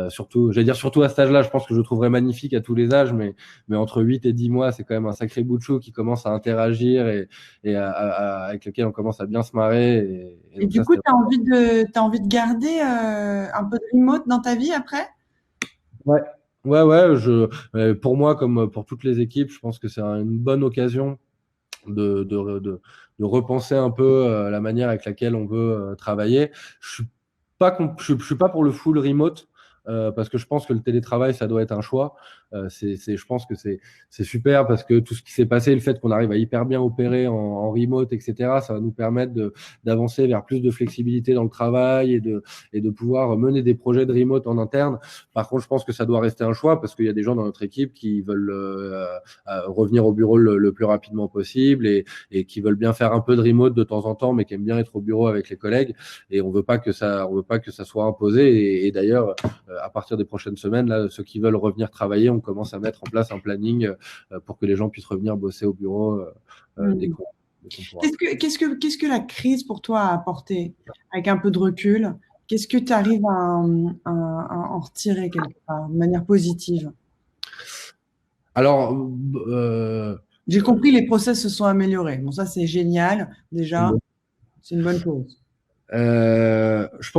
[SPEAKER 3] surtout à cet âge-là. Je pense que je le trouverais magnifique à tous les âges, mais entre 8 et 10 mois, c'est quand même un sacré bout de chou qui commence à interagir et avec lequel on commence à bien se marrer.
[SPEAKER 2] Et du coup, tu as envie de garder un peu de remote dans ta vie après?
[SPEAKER 3] Ouais. Pour moi, comme pour toutes les équipes, je pense que c'est une bonne occasion de repenser un peu la manière avec laquelle on veut travailler. Je suis pas pour le full remote. Parce que je pense que le télétravail, ça doit être un choix. Je pense que c'est super parce que tout ce qui s'est passé, le fait qu'on arrive à hyper bien opérer en remote, etc., ça va nous permettre d'avancer vers plus de flexibilité dans le travail et de pouvoir mener des projets de remote en interne. Par contre, je pense que ça doit rester un choix parce qu'il y a des gens dans notre équipe qui veulent revenir au bureau le plus rapidement possible et qui veulent bien faire un peu de remote de temps en temps, mais qui aiment bien être au bureau avec les collègues. Et on veut pas que ça soit imposé. Et d'ailleurs, à partir des prochaines semaines, là, ceux qui veulent revenir travailler, on commence à mettre en place un planning pour que les gens puissent revenir bosser au bureau dès qu'on pourra.
[SPEAKER 2] Qu'est-ce que la crise pour toi a apporté avec un peu de recul? Qu'est-ce que tu arrives à en retirer quelque part, de manière positive?
[SPEAKER 3] Alors,
[SPEAKER 2] j'ai compris, les process se sont améliorés. Bon, ça, c'est génial. Déjà, c'est une bonne chose.
[SPEAKER 3] Je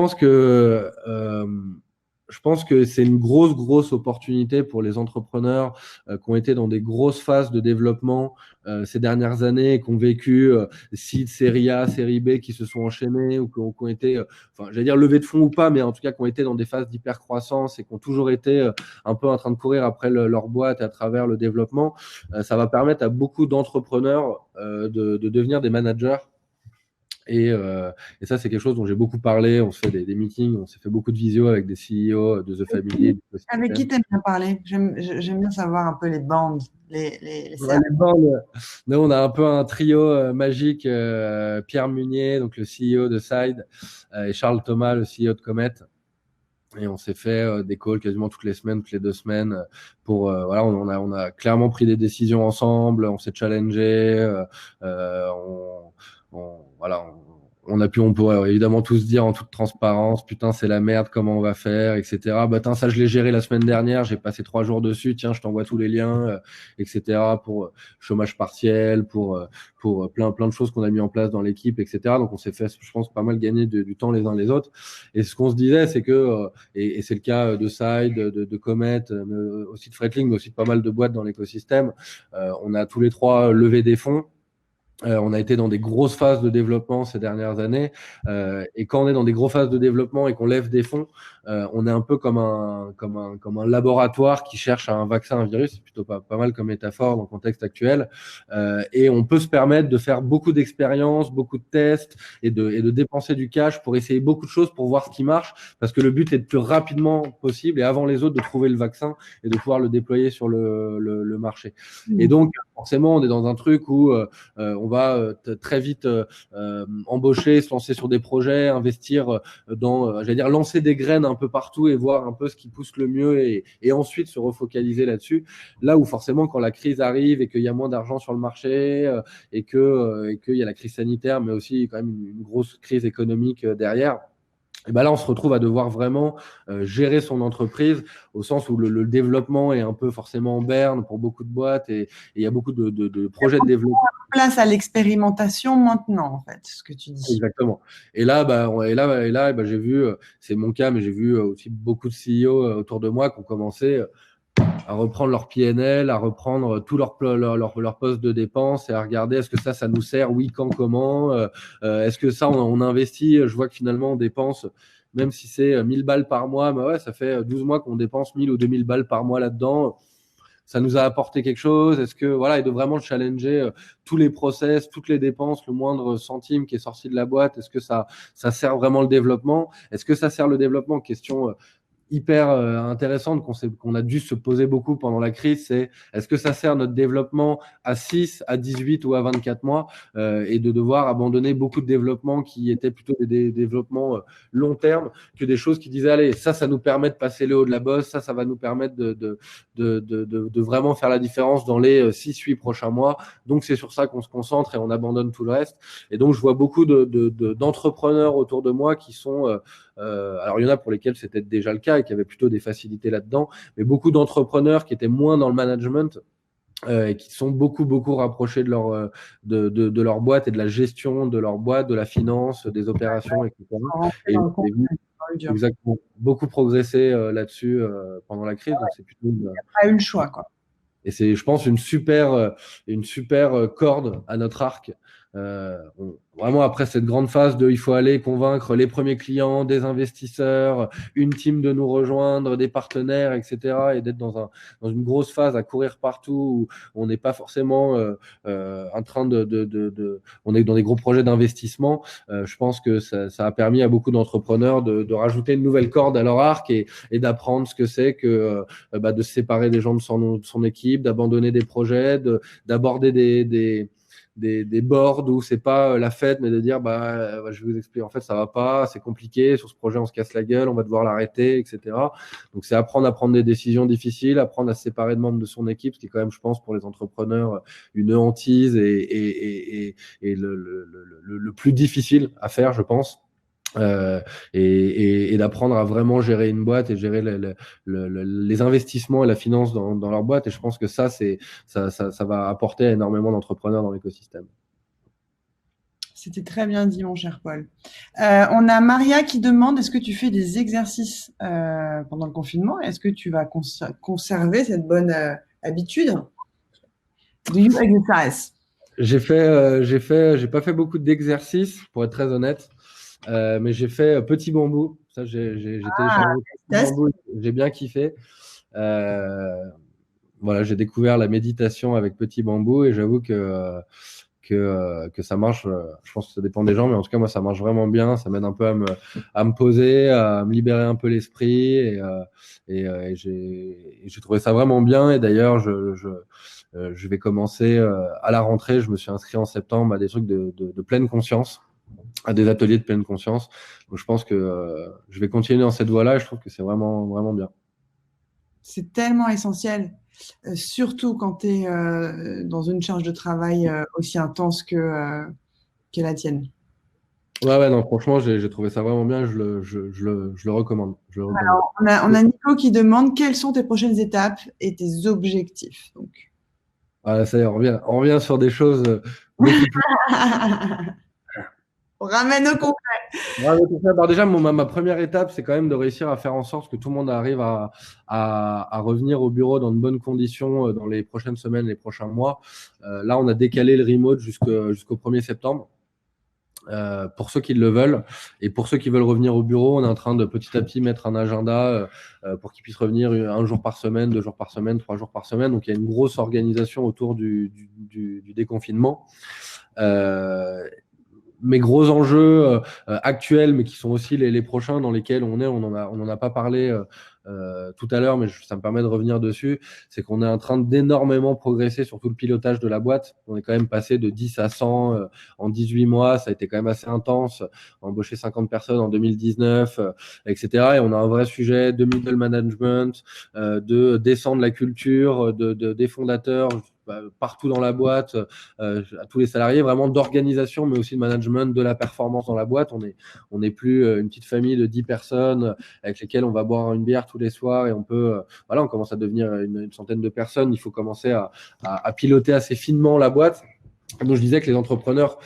[SPEAKER 3] pense que c'est une grosse opportunité pour les entrepreneurs qui ont été dans des grosses phases de développement ces dernières années et qui ont vécu seed, série A, série B qui se sont enchaînés ou qui ont été, j'allais dire levés de fonds ou pas, mais en tout cas qui ont été dans des phases d'hypercroissance et qui ont toujours été un peu en train de courir après leur boîte et à travers le développement. Ça va permettre à beaucoup d'entrepreneurs de devenir des managers Et ça, c'est quelque chose dont j'ai beaucoup parlé. On se fait des meetings, on s'est fait beaucoup de visio avec des CEO de The Family.
[SPEAKER 2] Avec qui t'aimes bien parler? J'aime bien savoir un peu les bandes, les
[SPEAKER 3] Ouais,
[SPEAKER 2] cercles.
[SPEAKER 3] les bornes, nous, on a un peu un trio magique, Pierre Munier, donc le CEO de Side, et Charles Thomas, le CEO de Comet. Et on s'est fait des calls quasiment toutes les semaines, toutes les 2 semaines, pour voilà, on a clairement pris des décisions ensemble, on s'est challengé, voilà, on peut évidemment tous dire en toute transparence, putain c'est la merde, comment on va faire, etc. Bah tiens, ça je l'ai géré la semaine dernière, j'ai passé 3 jours dessus, tiens je t'envoie tous les liens, etc. pour chômage partiel, pour plein de choses qu'on a mis en place dans l'équipe, etc. Donc on s'est fait, je pense, pas mal gagner du temps les uns les autres. Et ce qu'on se disait, c'est que et c'est le cas de Side, de Comet, mais aussi de Fretlink, mais aussi de pas mal de boîtes dans l'écosystème. On a tous les trois levé des fonds. On a été dans des grosses phases de développement ces dernières années. Et quand on est dans des grosses phases de développement et qu'on lève des fonds, on est un peu comme un laboratoire qui cherche un vaccin, un virus. C'est plutôt pas mal comme métaphore dans le contexte actuel. Et on peut se permettre de faire beaucoup d'expériences, beaucoup de tests et de dépenser du cash pour essayer beaucoup de choses pour voir ce qui marche. Parce que le but est de plus rapidement possible et avant les autres de trouver le vaccin et de pouvoir le déployer sur le marché. Et donc, forcément, on est dans un truc où on va très vite embaucher, se lancer sur des projets, investir dans, j'allais dire, lancer des graines un peu partout et voir un peu ce qui pousse le mieux et ensuite se refocaliser là-dessus. Là où forcément, quand la crise arrive et qu'il y a moins d'argent sur le marché et qu'il y a la crise sanitaire, mais aussi quand même une grosse crise économique derrière, et ben là, on se retrouve à devoir vraiment gérer son entreprise au sens où le développement est un peu forcément en berne pour beaucoup de boîtes et il y a beaucoup de projets de développement.
[SPEAKER 2] Place à l'expérimentation maintenant, en fait, ce que tu dis.
[SPEAKER 3] Exactement. Et là, j'ai vu, c'est mon cas, mais j'ai vu aussi beaucoup de CEO autour de moi qui ont commencé à reprendre leur PNL, à reprendre tout leur poste de dépenses et à regarder est-ce que ça nous sert, oui, quand, comment, est-ce que ça, on investit, je vois que finalement, on dépense, même si c'est 1000 balles par mois, mais ouais, ça fait 12 mois qu'on dépense 1000 ou 2000 balles par mois là-dedans. Ça nous a apporté quelque chose? Est-ce que, voilà, et de vraiment challenger tous les process, toutes les dépenses, le moindre centime qui est sorti de la boîte, est-ce que ça sert vraiment le développement? Est-ce que ça sert le développement? Question hyper intéressante qu'on a dû se poser beaucoup pendant la crise, c'est est-ce que ça sert notre développement à 6, à 18 ou à 24 mois et de devoir abandonner beaucoup de développements qui étaient plutôt des développements long terme que des choses qui disaient allez, ça nous permet de passer le haut de la bosse, ça va nous permettre de vraiment faire la différence dans les 6-8 prochains mois. Donc c'est sur ça qu'on se concentre et on abandonne tout le reste. Et donc je vois beaucoup d'entrepreneurs autour de moi qui sont alors, il y en a pour lesquels c'était déjà le cas et qui avaient plutôt des facilités là-dedans, mais beaucoup d'entrepreneurs qui étaient moins dans le management et qui sont beaucoup rapprochés de leur boîte et de la gestion de leur boîte, de la finance, des opérations, etc. Et exactement, beaucoup progressé là-dessus pendant la crise. Donc c'est plutôt
[SPEAKER 2] pas eu le choix, quoi.
[SPEAKER 3] Et c'est, je pense, une super corde à notre arc. Vraiment, après cette grande phase de il faut aller convaincre les premiers clients, des investisseurs, une team de nous rejoindre, des partenaires, etc. Et d'être dans une grosse phase à courir partout où on n'est pas forcément en train on est dans des gros projets d'investissement. Je pense que ça a permis à beaucoup d'entrepreneurs de rajouter une nouvelle corde à leur arc et d'apprendre ce que c'est que de se séparer des gens de son équipe, d'abandonner des projets, d'aborder des boards où c'est pas la fête, mais de dire je vais vous expliquer, en fait ça va pas, c'est compliqué, sur ce projet on se casse la gueule, on va devoir l'arrêter, etc. Donc c'est apprendre à prendre des décisions difficiles, apprendre à se séparer de membres de son équipe, ce qui est quand même, je pense, pour les entrepreneurs une hantise et le plus difficile à faire, je pense. Et d'apprendre à vraiment gérer une boîte et gérer les investissements et la finance dans leur boîte. Et je pense que ça va apporter à énormément d'entrepreneurs dans l'écosystème.
[SPEAKER 2] C'était très bien dit, mon cher Paul. On a Maria qui demande, est-ce que tu fais des exercices pendant le confinement? Est-ce que tu vas conserver cette bonne habitude? Do you exercise?
[SPEAKER 3] J'ai pas fait beaucoup d'exercices, pour être très honnête. Mais j'ai fait Petit Bambou. Ça, j'ai téléchargé Petit Bambou. J'ai bien kiffé. Voilà, j'ai découvert la méditation avec Petit Bambou et j'avoue que que ça marche. Je pense que ça dépend des gens, mais en tout cas, moi, ça marche vraiment bien. Ça m'aide un peu à me poser, à me libérer un peu l'esprit. Et j'ai trouvé ça vraiment bien. Et d'ailleurs, je vais commencer à la rentrée. Je me suis inscrit en septembre à des trucs de pleine conscience, à des ateliers de pleine conscience. Donc, je pense que je vais continuer dans cette voie-là. Et je trouve que c'est vraiment, vraiment bien.
[SPEAKER 2] C'est tellement essentiel, surtout quand tu es dans une charge de travail aussi intense que la tienne.
[SPEAKER 3] Ouais, non, franchement, j'ai trouvé ça vraiment bien. Je le recommande. Je le recommande.
[SPEAKER 2] On a Nico qui demande quelles sont tes prochaines étapes et tes objectifs. Donc.
[SPEAKER 3] Ah, ça y est, on revient sur des choses beaucoup plus.
[SPEAKER 2] On ramène au concret.
[SPEAKER 3] Ouais, ouais, tout ça. Alors déjà, ma première étape, c'est quand même de réussir à faire en sorte que tout le monde arrive à revenir au bureau dans de bonnes conditions dans les prochaines semaines, les prochains mois. Là, on a décalé le remote jusqu'au 1er septembre. Pour ceux qui le veulent et pour ceux qui veulent revenir au bureau, on est en train de petit à petit mettre un agenda pour qu'ils puissent revenir 1 jour par semaine, 2 jours par semaine, 3 jours par semaine. Donc il y a une grosse organisation autour du déconfinement. Mes gros enjeux actuels, mais qui sont aussi les prochains dans lesquels on en a pas parlé tout à l'heure, mais ça me permet de revenir dessus, c'est qu'on est en train d'énormément progresser sur tout le pilotage de la boîte. On est quand même passé de 10 à 100 en 18 mois, ça a été quand même assez intense, embauché 50 personnes en 2019, etc. Et on a un vrai sujet de middle management, de descendre la culture des fondateurs partout dans la boîte, à tous les salariés, vraiment d'organisation, mais aussi de management de la performance dans la boîte. On n'est plus une petite famille de 10 personnes avec lesquelles on va boire une bière tous les soirs et on commence à devenir une centaine de personnes. Il faut commencer à piloter assez finement la boîte. Donc, je disais que les entrepreneurs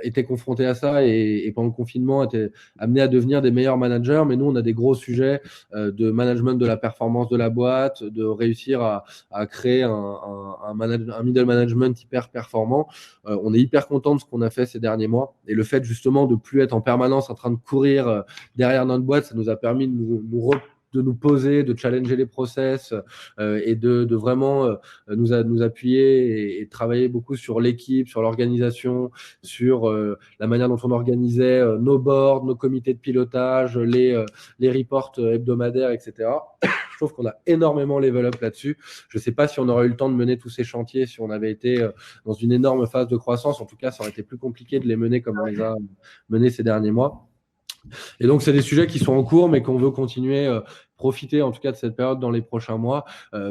[SPEAKER 3] étaient confrontés à ça et pendant le confinement étaient amenés à devenir des meilleurs managers. Mais nous, on a des gros sujets de management de la performance de la boîte, de réussir à créer un middle management hyper performant. On est hyper content de ce qu'on a fait ces derniers mois. Et le fait justement de plus être en permanence en train de courir derrière notre boîte, ça nous a permis de nous poser, de challenger les process et de vraiment nous appuyer et travailler beaucoup sur l'équipe, sur l'organisation, sur la manière dont on organisait nos boards, nos comités de pilotage, les reports hebdomadaires, etc. Je trouve qu'on a énormément level up là-dessus. Je ne sais pas si on aurait eu le temps de mener tous ces chantiers si on avait été dans une énorme phase de croissance. En tout cas, ça aurait été plus compliqué de les mener comme on les a menés ces derniers mois. Et donc, c'est des sujets qui sont en cours, mais qu'on veut continuer, profiter en tout cas de cette période dans les prochains mois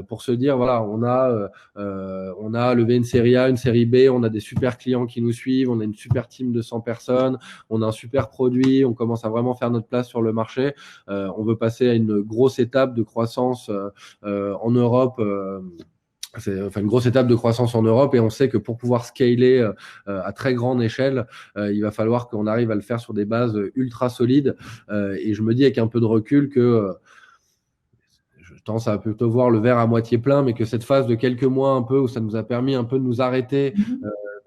[SPEAKER 3] pour se dire, voilà, on a levé une série A, une série B, on a des super clients qui nous suivent, on a une super team de 100 personnes, on a un super produit, on commence à vraiment faire notre place sur le marché. On veut passer à une grosse étape de croissance en Europe. C'est une grosse étape de croissance en Europe et on sait que pour pouvoir scaler à très grande échelle, il va falloir qu'on arrive à le faire sur des bases ultra solides. Et je me dis avec un peu de recul que je tendance à plutôt voir le verre à moitié plein, mais que cette phase de quelques mois un peu où ça nous a permis un peu de nous arrêter,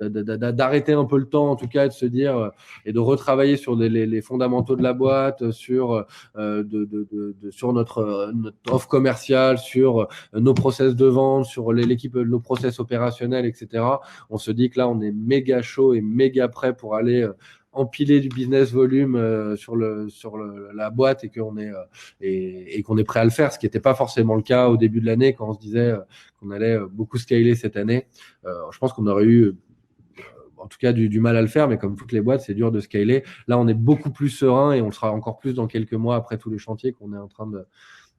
[SPEAKER 3] d'arrêter un peu le temps en tout cas, et de se dire et de retravailler sur les fondamentaux de la boîte, sur notre offre commerciale, sur nos process de vente, sur l'équipe, nos process opérationnels, etc. On se dit que là on est méga chaud et méga prêt pour aller empiler du business volume sur la boîte et qu'on est prêt à le faire, ce qui n'était pas forcément le cas au début de l'année quand on se disait qu'on allait beaucoup scaler cette année. Je pense qu'on aurait eu en tout cas du mal à le faire, mais comme toutes les boîtes, c'est dur de scaler. Là, on est beaucoup plus serein et on le sera encore plus dans quelques mois après tous les chantiers qu'on est en train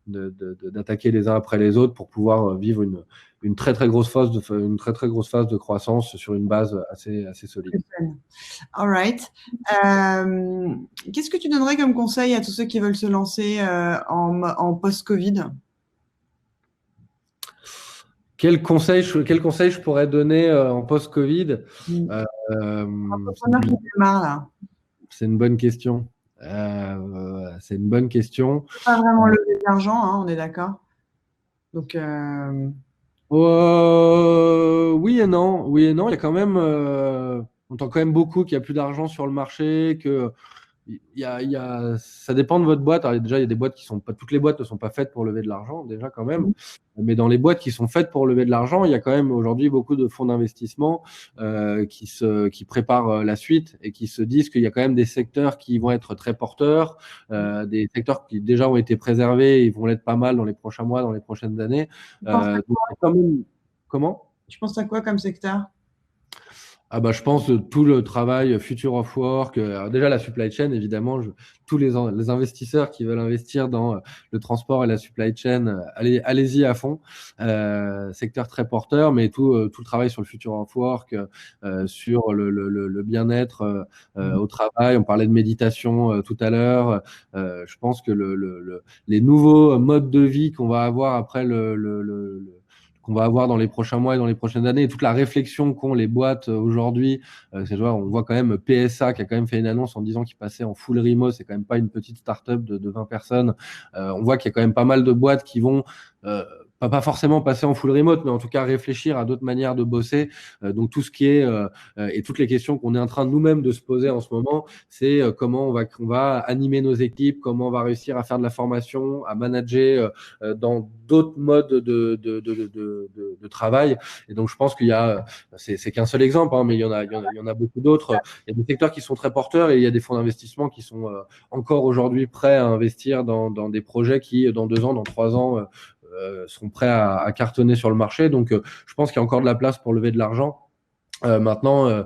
[SPEAKER 3] d'attaquer les uns après les autres pour pouvoir vivre une très très grosse phase de croissance sur une base assez solide.
[SPEAKER 2] All right. Qu'est-ce que tu donnerais comme conseil à tous ceux qui veulent se lancer en post-Covid?
[SPEAKER 3] Quel conseil je pourrais donner en post-Covid?
[SPEAKER 2] Entrepreneur qui démarre là.
[SPEAKER 3] C'est une bonne question. C'est une bonne question.
[SPEAKER 2] Pas vraiment lever de l'argent, hein, on est d'accord. Donc,
[SPEAKER 3] oui et non. Oui et non. Il y a quand même, on entend quand même beaucoup qu'il n'y a plus d'argent sur le marché, qu'il ça dépend de votre boîte. Alors, déjà, il y a des boîtes qui sont pas, toutes les boîtes ne sont pas faites pour lever de l'argent, déjà quand même. Mais dans les boîtes qui sont faites pour lever de l'argent, il y a quand même aujourd'hui beaucoup de fonds d'investissement qui préparent la suite et qui se disent qu'il y a quand même des secteurs qui vont être très porteurs, des secteurs qui déjà ont été préservés et vont l'être pas mal dans les prochains mois, dans les prochaines années. Donc, quand même, comment?
[SPEAKER 2] Tu penses à quoi comme secteur?
[SPEAKER 3] Ah bah, je pense tout le travail Future of Work, alors déjà la supply chain, évidemment, tous les investisseurs qui veulent investir dans le transport et la supply chain, allez-y à fond. Secteur très porteur, mais tout le travail sur le Future of Work, sur le bien-être au travail. On parlait de méditation tout à l'heure. Je pense que les nouveaux modes de vie qu'on va avoir après qu'on va avoir dans les prochains mois et dans les prochaines années, et toute la réflexion qu'ont les boîtes aujourd'hui. On voit quand même PSA qui a quand même fait une annonce en disant qu'il passait en full remote. C'est quand même pas une petite start-up de 20 personnes. On voit qu'il y a quand même pas mal de boîtes qui vont pas forcément passer en full remote, mais en tout cas réfléchir à d'autres manières de bosser. Donc tout ce qui est et toutes les questions qu'on est en train nous-mêmes de se poser en ce moment, c'est comment on va animer nos équipes, comment on va réussir à faire de la formation, à manager dans d'autres modes de travail. Et donc je pense qu'il y a, c'est qu'un seul exemple, hein, mais il y en a beaucoup d'autres. Il y a des secteurs qui sont très porteurs et il y a des fonds d'investissement qui sont encore aujourd'hui prêts à investir dans des projets qui, dans 2 ans, dans 3 ans, seront prêts à cartonner sur le marché. Donc, je pense qu'il y a encore de la place pour lever de l'argent. Maintenant,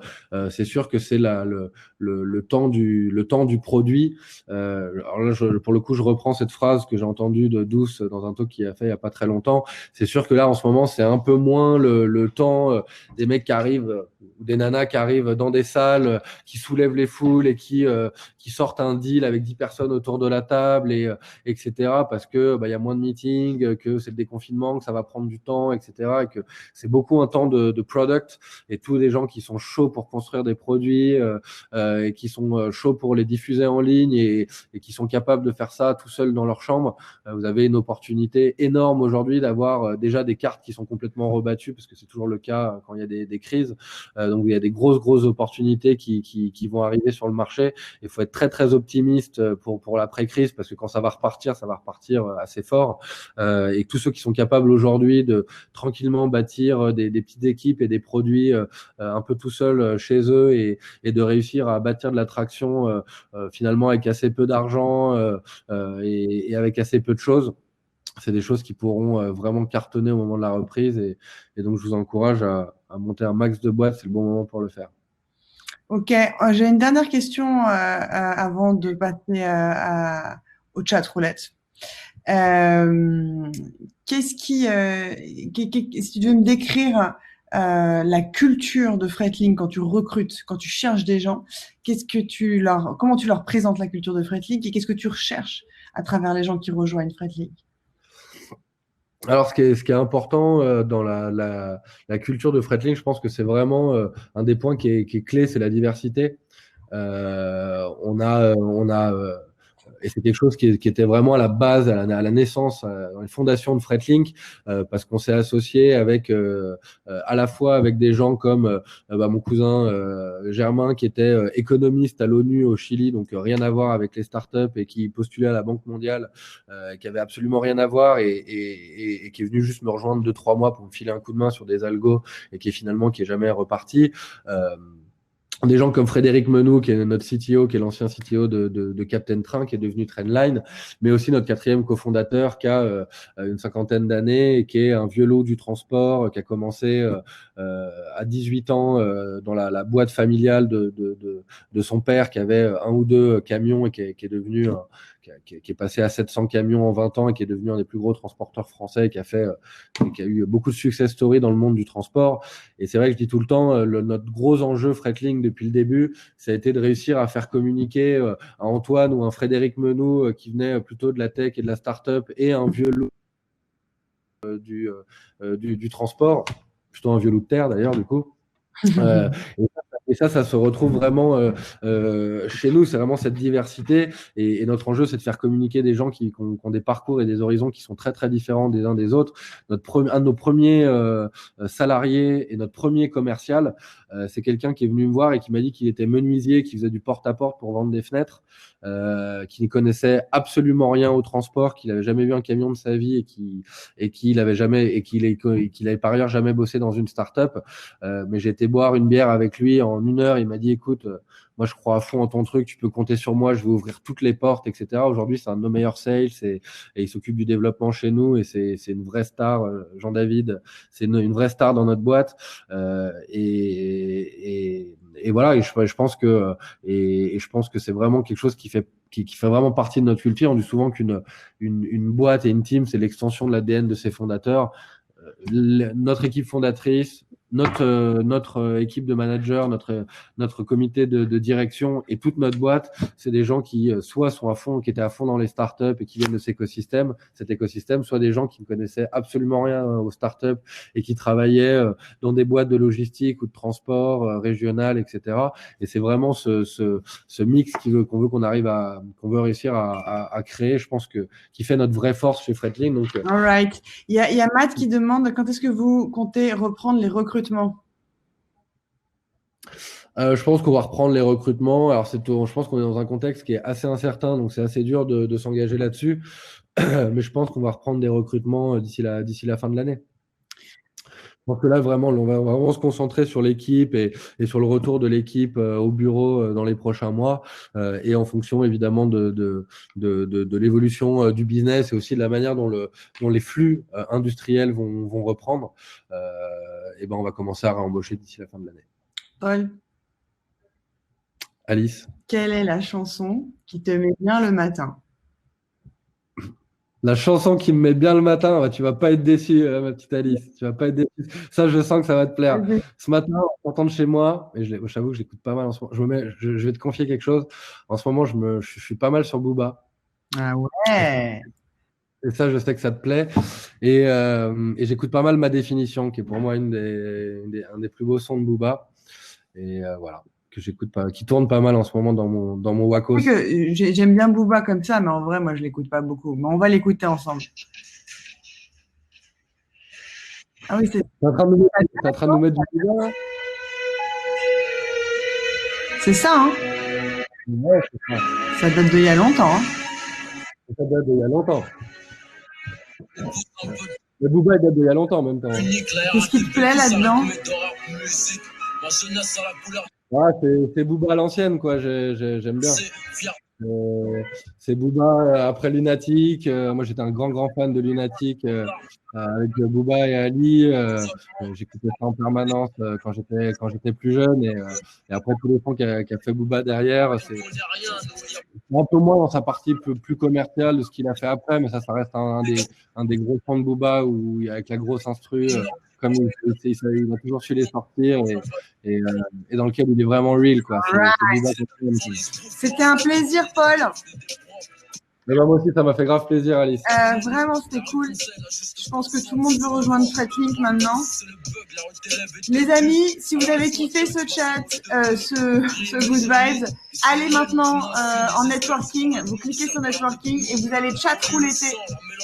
[SPEAKER 3] c'est sûr que c'est le temps du produit. Alors là, pour le coup, je reprends cette phrase que j'ai entendue de Douce dans un talk qu'il a fait il y a pas très longtemps. C'est sûr que là, en ce moment, c'est un peu moins le temps des mecs qui arrivent ou des nanas qui arrivent dans des salles, qui soulèvent les foules et qui sortent un deal avec 10 personnes autour de la table et etc. Parce que il y a moins de meetings, que c'est le déconfinement, que ça va prendre du temps, etc. Et que c'est beaucoup un temps de product et tous des gens qui sont chauds pour construire des produits et qui sont chauds pour les diffuser en ligne et qui sont capables de faire ça tout seuls dans leur chambre. Vous avez une opportunité énorme aujourd'hui d'avoir déjà des cartes qui sont complètement rebattues parce que c'est toujours le cas quand il y a des crises. Donc il y a des grosses opportunités qui vont arriver sur le marché. Il faut être très optimiste pour l'après-crise parce que quand ça va repartir assez fort. Et tous ceux qui sont capables aujourd'hui de tranquillement bâtir des petites équipes et des produits un peu tout seuls chez eux et de réussir à bâtir de l'attraction finalement avec assez peu d'argent et avec assez peu de choses. C'est des choses qui pourront vraiment cartonner au moment de la reprise et donc je vous encourage à monter un max de boîtes, c'est le bon moment pour le faire.
[SPEAKER 2] Ok, j'ai une dernière question avant de passer au chat roulette. Si tu veux me décrire la culture de Fretlink quand tu recrutes, quand tu cherches des gens, comment tu leur présentes la culture de Fretlink et qu'est-ce que tu recherches à travers les gens qui rejoignent Fretlink?
[SPEAKER 3] Alors, ce qui est important dans la culture de Fretlink, je pense que c'est vraiment un des points qui est clé, c'est la diversité. Et c'est quelque chose qui était vraiment à la base, à la naissance, dans les fondations de Fretlink, parce qu'on s'est associé avec à la fois avec des gens comme mon cousin Germain, qui était économiste à l'ONU au Chili, donc rien à voir avec les startups et qui postulait à la Banque mondiale, qui avait absolument rien à voir et qui est venu juste me rejoindre 2-3 mois pour me filer un coup de main sur des algos et qui est jamais reparti. Des gens comme Frédéric Menou, qui est notre CTO, qui est l'ancien CTO de Captain Train, qui est devenu Trendline, mais aussi notre 4e cofondateur, qui a une 50aine d'années et qui est un vieux loup du transport, qui a commencé à 18 ans dans la boîte familiale de son père, qui avait 1 ou 2 camions et qui est devenu qui est passé à 700 camions en 20 ans et qui est devenu un des plus gros transporteurs français, qui a eu beaucoup de success story dans le monde du transport. Et c'est vrai que je dis tout le temps, notre gros enjeu Fretlink depuis le début, ça a été de réussir à faire communiquer un Antoine ou un Frédéric Menou qui venait plutôt de la tech et de la start-up et un vieux loup du transport, plutôt un vieux loup de terre d'ailleurs du coup. Et ça se retrouve vraiment chez nous, c'est vraiment cette diversité et notre enjeu, c'est de faire communiquer des gens qui ont des parcours et des horizons qui sont très différents des uns des autres. Un de nos premiers salariés et notre premier commercial, c'est quelqu'un qui est venu me voir et qui m'a dit qu'il était menuisier, qui faisait du porte-à-porte pour vendre des fenêtres qui ne connaissait absolument rien au transport, qu'il avait jamais vu un camion de sa vie et qu'il avait par ailleurs jamais bossé dans une start-up. Mais j'ai été boire une bière avec lui en 1 heure. Il m'a dit, écoute, moi, je crois à fond en ton truc, tu peux compter sur moi, je vais ouvrir toutes les portes, etc. Aujourd'hui, c'est un de nos meilleurs sales et il s'occupe du développement chez nous et c'est une vraie star, Jean-David, c'est une vraie star dans notre boîte. Et voilà, et je pense que c'est vraiment quelque chose qui fait vraiment partie de notre culture. On dit souvent qu'une boîte et une team, c'est l'extension de l'ADN de ses fondateurs. Notre équipe fondatrice, notre équipe de managers, notre comité de direction et toute notre boîte, c'est des gens qui soit sont à fond, qui étaient à fond dans les startups et qui viennent de cet écosystème, soit des gens qui ne connaissaient absolument rien aux startups et qui travaillaient dans des boîtes de logistique ou de transport régional, etc. Et c'est vraiment ce mix qu'on veut réussir à créer. Je pense qui fait notre vraie force chez Freightlink. Donc,
[SPEAKER 2] all right. Il y a Matt qui demande quand est-ce que vous comptez reprendre les recrutements?
[SPEAKER 3] Je pense qu'on va reprendre les recrutements. Alors, je pense qu'on est dans un contexte qui est assez incertain, donc c'est assez dur de s'engager là-dessus. Mais je pense qu'on va reprendre des recrutements d'ici la fin de l'année. Donc là, vraiment, on va vraiment se concentrer sur l'équipe et sur le retour de l'équipe au bureau dans les prochains mois et en fonction évidemment de l'évolution du business et aussi de la manière dont les flux industriels vont reprendre. Et ben, on va commencer à réembaucher d'ici la fin de l'année.
[SPEAKER 2] Paul,
[SPEAKER 3] Alice,
[SPEAKER 2] quelle est la chanson qui te met bien le matin?
[SPEAKER 3] La chanson qui me met bien le matin, tu vas pas être déçue, ma petite Alice. Tu vas pas être déçue. Ça, je sens que ça va te plaire. Ce matin, en sortant de chez moi, et j'avoue que j'écoute pas mal en ce moment. Je vais te confier quelque chose. En ce moment, je suis pas mal sur Booba.
[SPEAKER 2] Ah ouais.
[SPEAKER 3] Et ça, je sais que ça te plaît. Et j'écoute pas mal Ma Définition, qui est pour moi un des plus beaux sons de Booba. Et voilà. Que j'écoute pas, qui tourne pas mal en ce moment dans mon Wacos.
[SPEAKER 2] J'aime bien Booba comme ça, mais en vrai, moi, je l'écoute pas beaucoup. Mais on va l'écouter ensemble. Ah oui,
[SPEAKER 3] t'es en train de nous mettre du Booba, là?
[SPEAKER 2] C'est ça, hein?
[SPEAKER 3] Ouais, c'est ça.
[SPEAKER 2] Ça date d'il y a longtemps, hein?
[SPEAKER 3] Ça date d'il y a longtemps. Le Booba, il date d'il y a longtemps en même temps.
[SPEAKER 2] Qu'est-ce qui te plaît là-dedans?
[SPEAKER 3] Ah, c'est Booba à l'ancienne, quoi. J'aime bien. C'est Booba après Lunatic. Moi, j'étais un grand fan de Lunatic avec Booba et Ali. J'écoutais ça en permanence quand j'étais plus jeune. Et après, tous les sons qu'a fait Booba derrière, c'est un peu moins dans sa partie plus commerciale de ce qu'il a fait après, mais ça reste un des gros sons de Booba où, avec la grosse instru. Comme il a toujours su les sortir et dans lequel il est vraiment real, quoi.
[SPEAKER 2] C'était un plaisir, Paul.
[SPEAKER 3] Mais ben, moi aussi, ça m'a fait grave plaisir, Alice.
[SPEAKER 2] Vraiment, c'était cool. Je pense que tout le monde veut rejoindre Freightlink maintenant. Les amis, si vous avez kiffé ce chat, ce Good Vibes, allez maintenant en networking. Vous cliquez sur networking et vous allez chat rouletter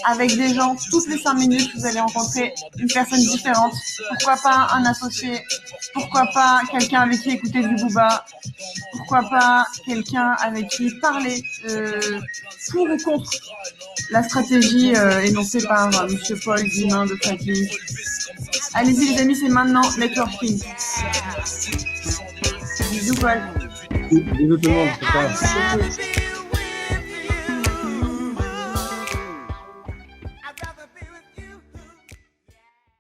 [SPEAKER 2] avec des gens toutes les 5 minutes. Vous allez rencontrer une personne différente. Pourquoi pas un associé? Pourquoi pas quelqu'un avec qui écouter du Booba? Pourquoi pas quelqu'un avec qui parler pour ou contre la stratégie énoncée par Monsieur Paul Zimin de Freightlink. Allez-y les amis, c'est maintenant networking. Bisous Paul.
[SPEAKER 3] Bisous tout le monde.